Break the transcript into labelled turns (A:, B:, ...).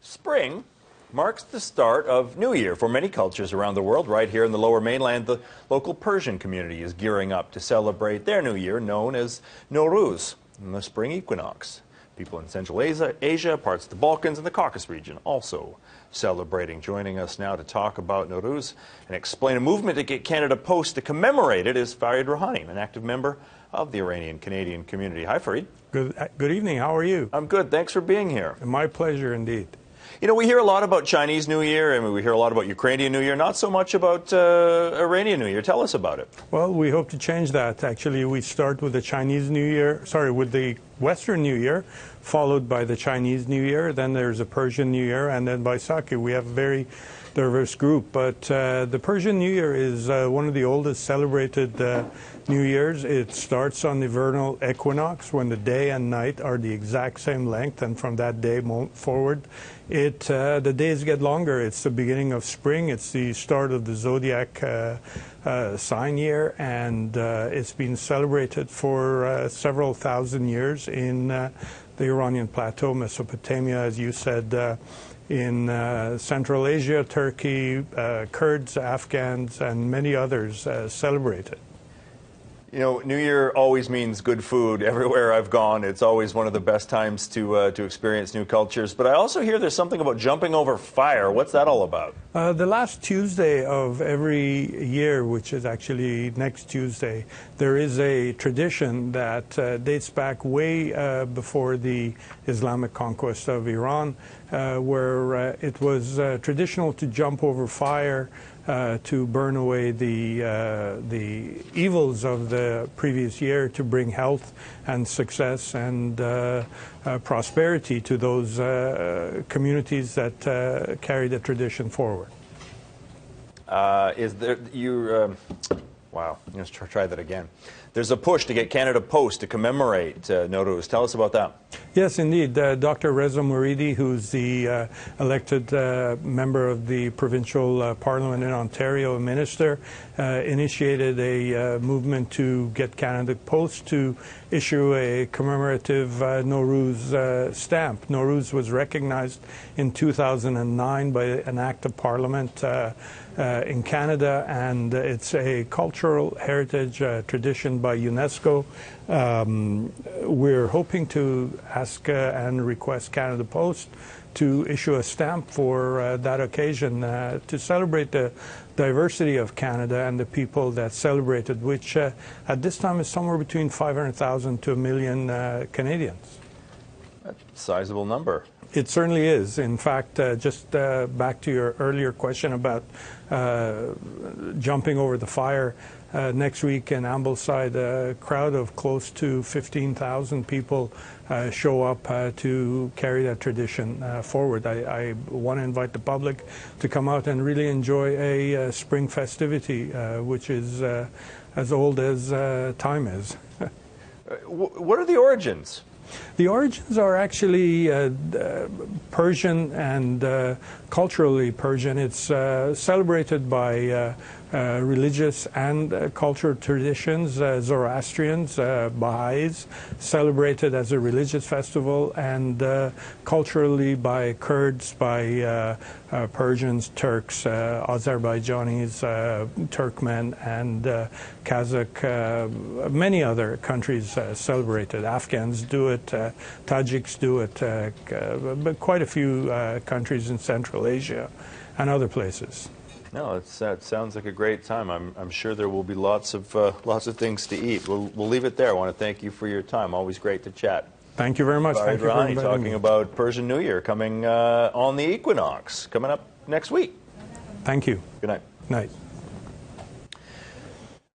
A: Spring marks the start of New Year for many cultures around the world. Right here in the Lower Mainland, the local Persian community is gearing up to celebrate their New Year, known as Norooz, the spring equinox. People in Central Asia, parts of the Balkans, and the Caucasus region also celebrating. Joining us now to talk about Norooz and explain a movement to get Canada Post to commemorate it is Farid Rohani, an active member of the Iranian Canadian community. Hi, Farid.
B: Good evening. How are you?
A: I'm good. Thanks for being here.
B: My pleasure indeed.
A: You know, we hear a lot about Chinese New Year, and we hear a lot about Ukrainian New Year, not so much about Iranian New Year. Tell us about it.
B: Well, we hope to change that. Actually, we start with the Chinese New Year, with the Western New Year, followed by the Chinese New Year. Then there's a Persian New Year, and then Baisakhi. We have a very diverse group. But the Persian New Year is one of the oldest celebrated New Years. It starts on the vernal equinox, when the day and night are the exact same length, and from that day forward, the days get longer. It's the beginning of spring. It's the start of the zodiac sign year, and it's been celebrated for several thousand years in the Iranian plateau, Mesopotamia, as you said, in Central Asia, Turkey, Kurds, Afghans, and many others celebrate it.
A: You know, New Year always means good food. Everywhere I've gone, it's always one of the best times to experience new cultures. But I also hear there's something about jumping over fire. What's that all about?
B: The last Tuesday of every year, which is actually next Tuesday, there is a tradition that dates back way before the Islamic conquest of Iran, where it was traditional to jump over fire to burn away the evils of the previous year, to bring health and success and prosperity to those communities that carry the tradition forward.
A: Wow, let's try that again. There's a push to get Canada Post to commemorate Norooz. Tell us about that.
B: Yes, indeed. Dr. Reza Moridi, who's the elected member of the provincial parliament in Ontario, a minister, initiated a movement to get Canada Post to issue a commemorative Norooz stamp. Norooz was recognized in 2009 by an act of parliament in Canada, and it's a cultural heritage tradition by UNESCO. We're hoping to ask and request Canada Post to issue a stamp for that occasion to celebrate the diversity of Canada and the people that celebrate it, which at this time is somewhere between 500,000 to 1 million Canadians.
A: That's a sizable number.
B: It certainly is. In fact, just back to your earlier question about jumping over the fire, next week in Ambleside, a crowd of close to 15,000 people show up to carry that tradition forward. I want to invite the public to come out and really enjoy a spring festivity, which is as old as time is.
A: What are the origins?
B: The origins are actually Persian and culturally Persian. It's celebrated by religious and cultural traditions. Zoroastrians, Baha'is, celebrated as a religious festival, and culturally by Kurds, by Persians, Turks, Azerbaijanis, Turkmen, and Kazakh. Many other countries celebrate it. Afghans do it, Tajiks do it, but quite a few countries in Central Asia and other places.
A: No, that sounds like a great time. I'm sure there will be lots of things to eat. We'll leave it there. I want to thank you for your time. Always great to chat.
B: Thank you very much.
A: Farid Rohani talking about Persian New Year coming on the equinox, coming up next week.
B: Thank you.
A: Good night.
B: Night.